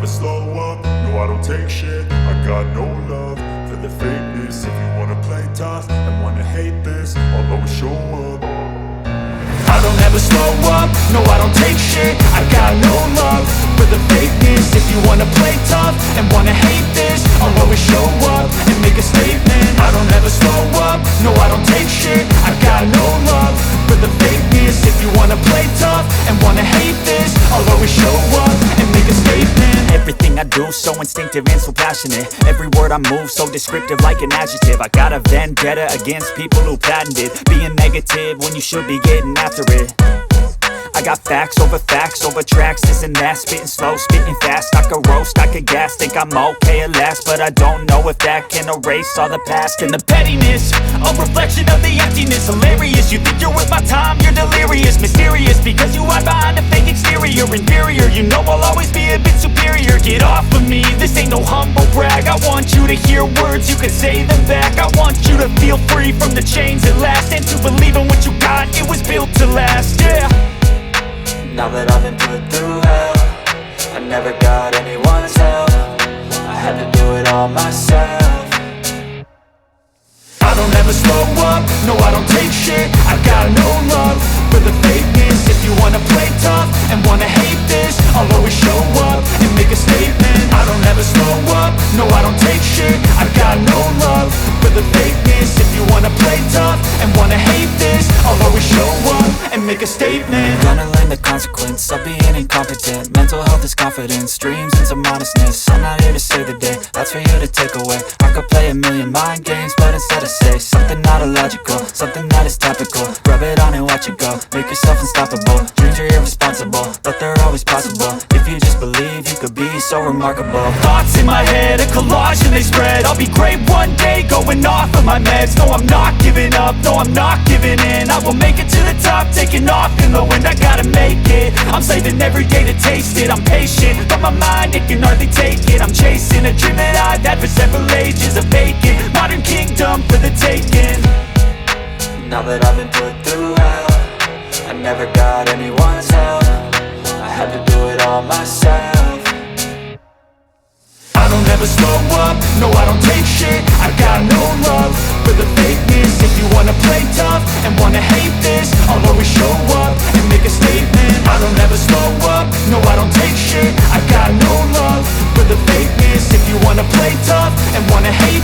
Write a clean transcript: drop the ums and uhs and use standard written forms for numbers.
slow up, no I don't take shit. I got no love for the fakeness. If you wanna play tough and wanna hate this, I'll always show up. I don't ever slow up, no I don't take shit. I got no love for the fakeness. If you wanna play tough and wanna hate this, I'll always show up and make a statement. I don't ever slow up, no I don't take shit. I got no love for the fakeness. If you wanna play tough and wanna hate this, I'll always show up and make a statement. Everything I do so instinctive and so passionate. Every word I move so descriptive like an adjective. I got a vendetta against people who patented being negative when you should be getting after it. I got facts over tracks, this and that. Spitting slow, spitting fast, I could roast, I could gas. Think I'm okay at last, but I don't know if that can erase all the past. And the pettiness, a reflection of the emptiness. Hilarious, you think you're worth my time, you're delirious. Mysterious, because you hide behind a fake exterior. Inferior, you know I'll always be a bit superior. Get off of me, this ain't no humble brag. I want you to hear words, you can say them back. I want you to feel free from the chains at last, and to believe in what you got, it was built to last, yeah. Now that I've been put through hell, I never got anyone's help. I had to do it all myself. I don't ever slow up, no I don't take shit. I got no love for the fakeness. If you wanna play tough and wanna hate this, I'll always show up and make a statement. I don't ever slow up, no I don't take shit. I got no love for the fakeness. If you wanna play tough and wanna hate this, I'll always show up and make a statement. Gonna learn the consequence of being incompetent. Mental health is confidence, dreams and some modestness. I'm not here to save the day, that's for you to take away. I could play a million mind games, but instead I say something not illogical, something that is topical. Rub it on and watch it go, make yourself unstoppable. Dreams are irresponsible, but they're always possible. If you just believe, you could be so remarkable. Thoughts in my head, a collage and they spread. I'll be great one day, going off of my meds. No, I'm not giving up, no, I'm not giving in. I will make it to the top, taking off in the wind. I gotta make it, I'm saving every day to taste it. I'm patient, but my mind, it can hardly take it. I'm chasing a dream that I've had for several ages. A vacant, modern kingdom for the taking. Now that I've been put through hell, I never got anyone's help. I had to do it all myself. I don't ever slow up, no I don't take shit. I got no love for the fakeness. If you wanna play tough and wanna hate this, I'll always show up and make a statement. I don't ever slow up, no I don't take shit. I got no love for the fakeness. If you wanna play tough and wanna hate